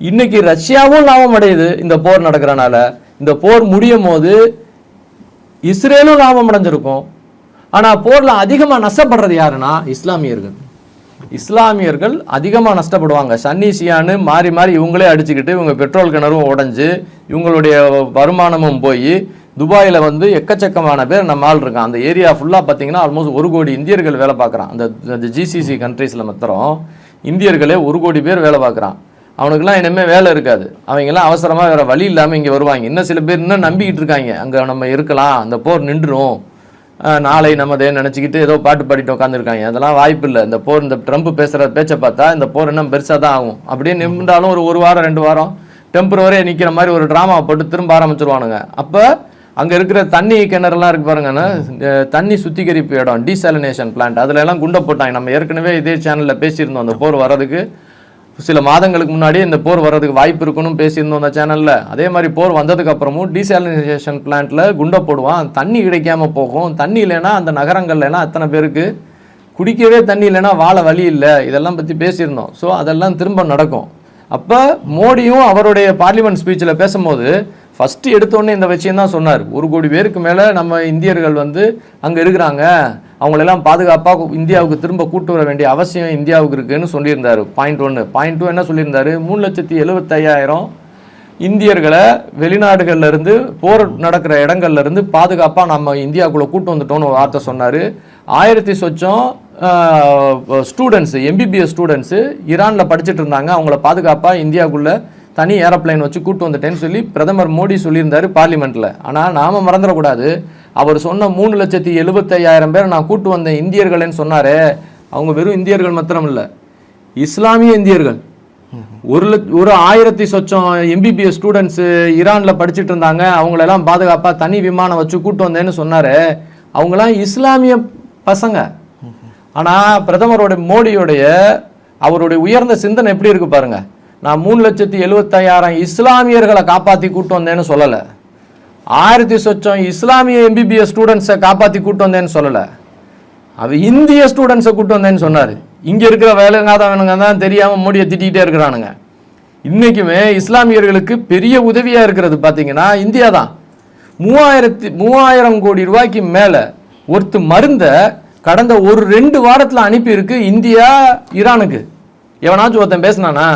இன்னைக்கு ரஷ்யாவும் லாபம் அடையுது இந்த போர் நடக்கிறனால. இந்த போர் முடியும் போது இஸ்ரேலும் லாபம் அடைஞ்சிருக்கும். ஆனா போர்ல அதிகமா நஷ்டப்படுறது யாருன்னா இஸ்லாமியர்கள். இஸ்லாமியர்கள் அதிகமாக நஷ்டப்படுவாங்க. சன்னி சியான்னு மாறி மாறி இவங்களே அடிச்சுக்கிட்டு இவங்க பெட்ரோல் கிணறும் உடஞ்சி இவங்களுடைய வருமானமும் போய் துபாயில் வந்து எக்கச்சக்கமான பேர் நம்ம ஆள் இருக்கான். அந்த ஏரியா ஃபுல்லாக பார்த்தீங்கன்னா ஆல்மோஸ்ட் 1 கோடி இந்தியர்கள் வேலை பார்க்குறான். அந்த ஜிசிசி கண்ட்ரீஸில் மாத்திரம் இந்தியர்களே 1 கோடி பேர் வேலை பார்க்குறான். அவனுக்குலாம் இனிமேல் வேலை இருக்காது. அவங்கெல்லாம் அவசரமாக வேறு வழி இல்லாமல் இங்கே வருவாங்க. இன்னும் சில பேர் இன்னும் நம்பிக்கிட்டு இருக்காங்க அங்கே நம்ம இருக்கலாம், அந்த போர் நின்றுடும், நாளை நம்மதே நினச்சிக்கிட்டு ஏதோ பாட்டு பாடிட்டு உட்காந்துருக்காங்க. அதெல்லாம் வாய்ப்பு இல்லை. இந்த போர், இந்த ட்ரம்ப் பேசுகிற பேச்சை பார்த்தா இந்த போர் இன்னும் பெருசாக தான் ஆகும். அப்படியே நின்றாலும் ஒரு வாரம் 2 வாரம் டெம்பரவரியாக நிற்கிற மாதிரி ஒரு ட்ராமா போட்டு திரும்ப ஆரம்பிச்சிருவானுங்க. அப்போ அங்கே இருக்கிற தண்ணி கிணறுலாம் இருக்கு பாருங்கன்னா, தண்ணி சுத்திகரிப்பு இடம், டீசாலினேஷன் பிளான்ட், அதில் எல்லாம் குண்டை போட்டாங்க. நம்ம ஏற்கனவே இதே சேனலில் பேசியிருந்தோம். அந்த போர் வர்றதுக்கு சில மாதங்களுக்கு முன்னாடியே இந்த போர் வர்றதுக்கு வாய்ப்பு இருக்குன்னு பேசியிருந்தோம் அந்த சேனலில். அதே மாதிரி போர் வந்ததுக்கு அப்புறமும் டீசாலினேஷன் பிளான்ட்டில் குண்டை போடுவான், தண்ணி கிடைக்காமல் போகும். தண்ணி இல்லைன்னா அந்த நகரங்கள்லாம் அத்தனை பேருக்கு குடிக்கவே தண்ணி இல்லைன்னா வாழ வழி இல்லை. இதெல்லாம் பற்றி பேசியிருந்தோம். ஸோ அதெல்லாம் திரும்ப நடக்கும். அப்போ மோடியும் அவருடைய பார்லிமெண்ட் ஸ்பீச்சில் பேசும்போது ஃபஸ்ட்டு எடுத்தோடனே இந்த விஷயம் தான் சொன்னார். 1 கோடி பேருக்கு மேலே நம்ம இந்தியர்கள் வந்து அங்கே இருக்கிறாங்க, அவங்களெல்லாம் பாதுகாப்பாக இந்தியாவுக்கு திரும்ப கூட்டு வர வேண்டிய அவசியம் இந்தியாவுக்கு இருக்குன்னு சொல்லியிருந்தார். பாயிண்ட் 1. பாயிண்ட் 2 என்ன சொல்லியிருந்தார்? 3,75,000 இந்தியர்களை வெளிநாடுகள்லேருந்து போர் நடக்கிற இடங்கள்லேருந்து பாதுகாப்பாக நம்ம இந்தியாவுக்குள்ளே கூட்டு வந்துட்டோன்னு வார்த்தை சொன்னார். 1000 சொச்சம் ஸ்டூடெண்ட்ஸு, எம்பிபிஎஸ் ஸ்டூடெண்ட்ஸு ஈரானில் படிச்சுட்டு இருந்தாங்க, அவங்கள பாதுகாப்பாக இந்தியாவுக்குள்ளே தனி ஏரோப்ளைன் வச்சு கூட்டு வந்துட்டேன்னு சொல்லி பிரதமர் மோடி சொல்லியிருந்தார் பார்லிமெண்ட்டில். ஆனால் நாம் மறந்துடக்கூடாது, அவர் சொன்ன 3,75,000 பேர் நான் கூட்டு வந்தேன் இந்தியர்கள்னு சொன்னாரே, அவங்க வெறும் இந்தியர்கள் மாத்திரம் இல்லை, இஸ்லாமிய இந்தியர்கள். 1000 சொச்சம் எம்பிபிஎஸ் ஸ்டூடெண்ட்ஸு ஈரானில் படிச்சுட்டு இருந்தாங்க, அவங்களெல்லாம் பாதுகாப்பாக தனி விமானம் வச்சு கூட்டு வந்தேன்னு சொன்னார், அவங்களாம் இஸ்லாமிய பசங்க. ஆனால் பிரதமரோட மோடியோடைய அவருடைய உயர்ந்த சிந்தனை எப்படி இருக்கு பாருங்க. நான் 3,75,000 இஸ்லாமியர்களை காப்பாற்றி கூட்டு வந்தேன்னு சொல்லலை, 1000 சொச்சம் இஸ்லாமிய எம்பிபிஎஸ் ஸ்டூடெண்ட்ஸை காப்பாற்றி கூட்டு வந்தேன்னு சொல்லலை, அது இந்திய ஸ்டூடெண்ட்ஸை கூட்டு வந்தேன்னு சொன்னார். இங்கே இருக்கிற வேலைங்காதவனுங்க தான் தெரியாமல் மோடியை திட்டிகிட்டே இருக்கிறானுங்க. இன்றைக்குமே இஸ்லாமியர்களுக்கு பெரிய உதவியாக இருக்கிறது பார்த்தீங்கன்னா இந்தியா தான். 3000 கோடி ரூபாய்க்கு மேலே ஒருத்து மருந்தை கடந்த 1-2 வாரத்தில் அனுப்பியிருக்கு இந்தியா ஈரானுக்கு. எவனாச்சும் ஒருத்தன் பேசினானா?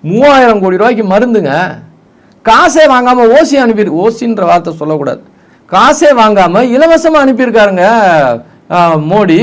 3000 கோடி ரூபாய்க்கு மருந்துங்க, காசே வாங்காமல் ஓசி அனுப்பியிருக்கு. ஓசின்ற வார்த்தை சொல்லக்கூடாது, காசே வாங்காமல் இலவசமாக அனுப்பியிருக்காருங்க மோடி.